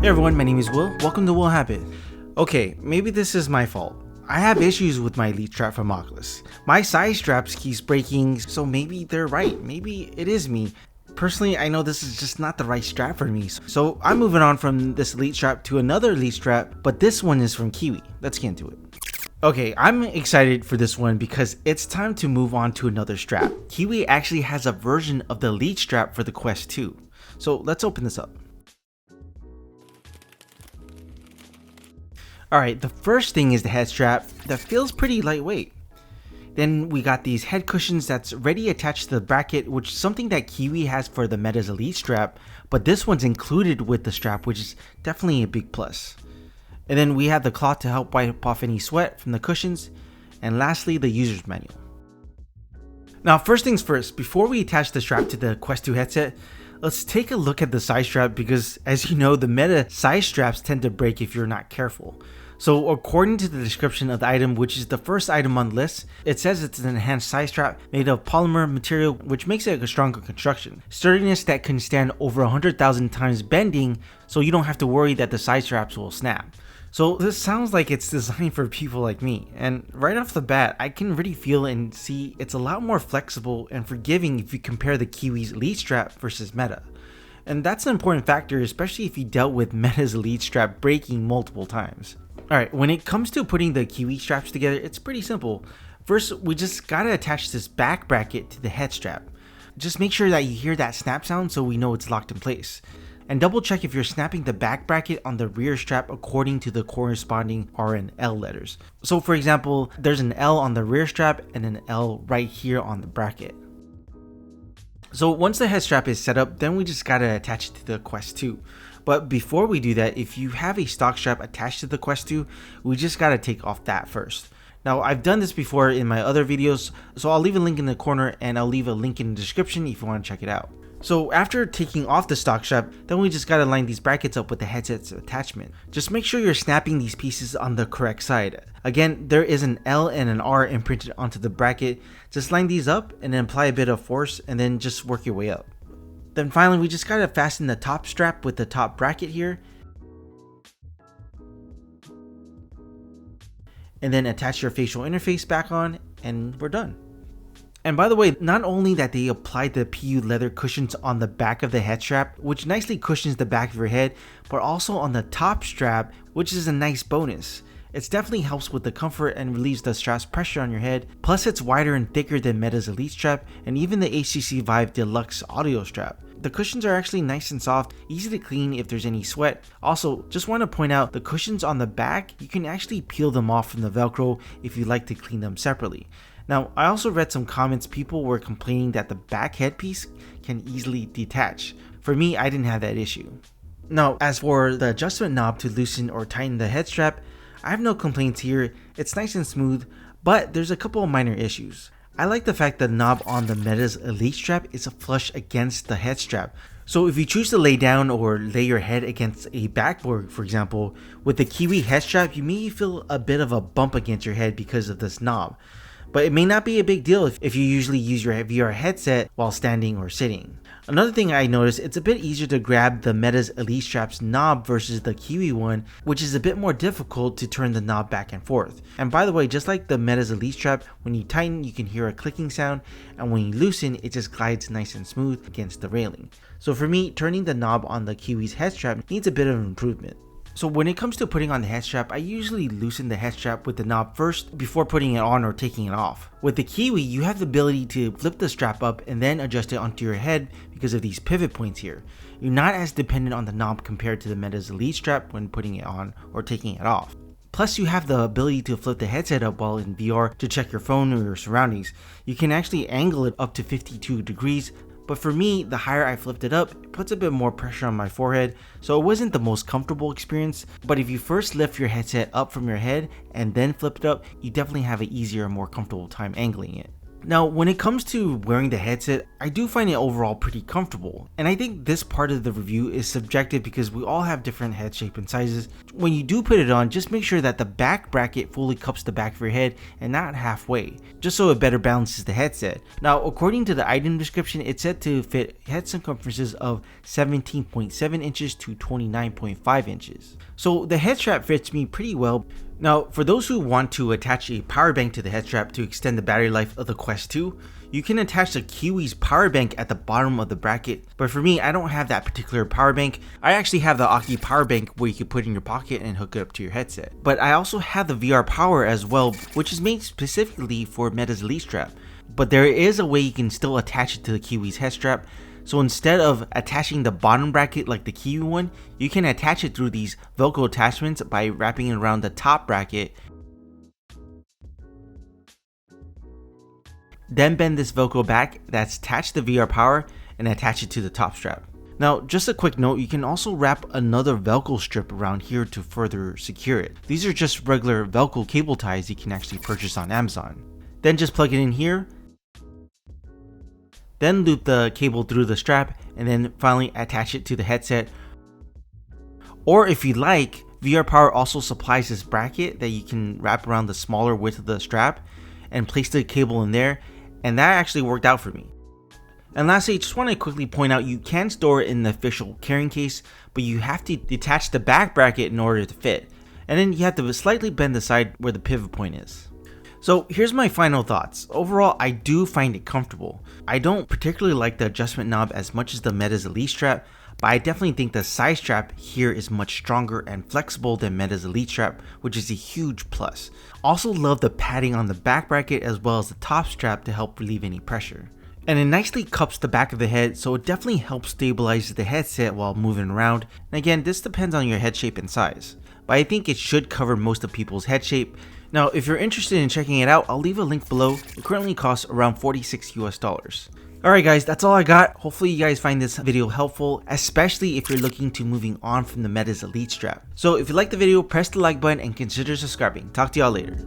Hey everyone, my name is Will. Welcome to Will Habit. Okay, maybe this is my fault. I have issues with my lead strap from Oculus. My side straps keeps breaking, so maybe they're right. Maybe it is me. Personally, I know this is just not the right strap for me. So I'm moving on from this lead strap to another lead strap, but this one is from Kiwi. Let's get into it. Okay, I'm excited for this one because it's time to move on to another strap. Kiwi actually has a version of the lead strap for the Quest 2. So let's open this up. Alright, the first thing is the head strap that feels pretty lightweight. Then we got these head cushions that's ready attached to the bracket, which is something that Kiwi has for the Meta's Elite strap, but this one's included with the strap, which is definitely a big plus. And then we have the cloth to help wipe off any sweat from the cushions, and lastly the user's manual. Now first things first, before we attach the strap to the Quest 2 headset, let's take a look at the side strap because as you know, the Meta side straps tend to break if you're not careful. So according to the description of the item, which is the first item on the list, it says it's an enhanced side strap made of polymer material, which makes it a stronger construction. Sturdiness that can stand over 100,000 times bending, so you don't have to worry that the side straps will snap. So this sounds like it's designed for people like me, and right off the bat, I can really feel and see it's a lot more flexible and forgiving if you compare the Kiwi's lead strap versus Meta. And that's an important factor, especially if you dealt with Meta's lead strap breaking multiple times. Alright, when it comes to putting the Kiwi straps together, it's pretty simple. First, we just gotta attach this back bracket to the head strap. Just make sure that you hear that snap sound so we know it's locked in place. And double check if you're snapping the back bracket on the rear strap according to the corresponding R and L letters. So for example, there's an L on the rear strap and an L right here on the bracket. So once the head strap is set up, then we just gotta attach it to the Quest 2. But before we do that, if you have a stock strap attached to the Quest 2, we just gotta take off that first. Now I've done this before in my other videos, so I'll leave a link in the corner and I'll leave a link in the description if you want to check it out. So after taking off the stock strap, then we just gotta line these brackets up with the headset's attachment. Just make sure you're snapping these pieces on the correct side. Again, there is an L and an R imprinted onto the bracket. Just line these up and then apply a bit of force and then just work your way up. Then finally, we just gotta fasten the top strap with the top bracket here. And then attach your facial interface back on and we're done. And by the way, not only that they applied the PU leather cushions on the back of the head strap, which nicely cushions the back of your head, but also on the top strap, which is a nice bonus. It definitely helps with the comfort and relieves the strap's pressure on your head. Plus it's wider and thicker than Meta's Elite strap and even the HTC Vive Deluxe audio strap. The cushions are actually nice and soft, easy to clean if there's any sweat. Also, just want to point out the cushions on the back, you can actually peel them off from the Velcro if you like to clean them separately. Now, I also read some comments people were complaining that the back headpiece can easily detach. For me, I didn't have that issue. Now, as for the adjustment knob to loosen or tighten the head strap, I have no complaints here. It's nice and smooth, but there's a couple of minor issues. I like the fact that the knob on the Meta's Elite strap is flush against the head strap. So if you choose to lay down or lay your head against a backboard, for example, with the Kiwi head strap, you may feel a bit of a bump against your head because of this knob. But it may not be a big deal if you usually use your VR headset while standing or sitting. Another thing I noticed, it's a bit easier to grab the Meta's Elite strap's knob versus the Kiwi one, which is a bit more difficult to turn the knob back and forth. And by the way, just like the Meta's Elite strap, when you tighten you can hear a clicking sound, and when you loosen it just glides nice and smooth against the railing. So for me, turning the knob on the Kiwi's head strap needs a bit of improvement. So when it comes to putting on the head strap, I usually loosen the head strap with the knob first before putting it on or taking it off. With the Kiwi, you have the ability to flip the strap up and then adjust it onto your head because of these pivot points here. You're not as dependent on the knob compared to the Meta's Elite strap when putting it on or taking it off. Plus you have the ability to flip the headset up while in VR to check your phone or your surroundings. You can actually angle it up to 52 degrees. But for me, the higher I flipped it up, it puts a bit more pressure on my forehead, so it wasn't the most comfortable experience. But if you first lift your headset up from your head and then flip it up, you definitely have an easier and more comfortable time angling it. Now, when it comes to wearing the headset, I do find it overall pretty comfortable, and I think this part of the review is subjective because we all have different head shape and sizes. When you do put it on, just make sure that the back bracket fully cups the back of your head and not halfway, just so it better balances the headset. Now, according to the item description, it's said to fit head circumferences of 17.7 inches to 29.5 inches. So the head strap fits me pretty well. Now, for those who want to attach a power bank to the head strap to extend the battery life of the Quest 2, you can attach the Kiwi's power bank at the bottom of the bracket, but for me, I don't have that particular power bank. I actually have the Aki power bank where you can put in your pocket and hook it up to your headset. But I also have the VR Power as well, which is made specifically for Meta's Elite Strap. But there is a way you can still attach it to the Kiwi's head strap. So instead of attaching the bottom bracket like the Kiwi one, you can attach it through these Velcro attachments by wrapping it around the top bracket. Then bend this Velcro back that's attached to VR Power and attach it to the top strap. Now, just a quick note, you can also wrap another Velcro strip around here to further secure it. These are just regular Velcro cable ties you can actually purchase on Amazon. Then just plug it in here. Then loop the cable through the strap and then finally attach it to the headset. Or if you like, VR Power also supplies this bracket that you can wrap around the smaller width of the strap and place the cable in there, and that actually worked out for me. And lastly, I just want to quickly point out you can store it in the official carrying case, but you have to detach the back bracket in order to fit. And then you have to slightly bend the side where the pivot point is. So here's my final thoughts. Overall, I do find it comfortable. I don't particularly like the adjustment knob as much as the Meta's Elite Strap, but I definitely think the side strap here is much stronger and flexible than Meta's Elite Strap, which is a huge plus. Also love the padding on the back bracket as well as the top strap to help relieve any pressure. And it nicely cups the back of the head, so it definitely helps stabilize the headset while moving around. And again, this depends on your head shape and size, but I think it should cover most of people's head shape. Now, if you're interested in checking it out, I'll leave a link below. It currently costs around $46 US. Alright guys, that's all I got. Hopefully you guys find this video helpful, especially if you're looking to moving on from the Meta's Elite Strap. So if you liked the video, press the like button and consider subscribing. Talk to y'all later.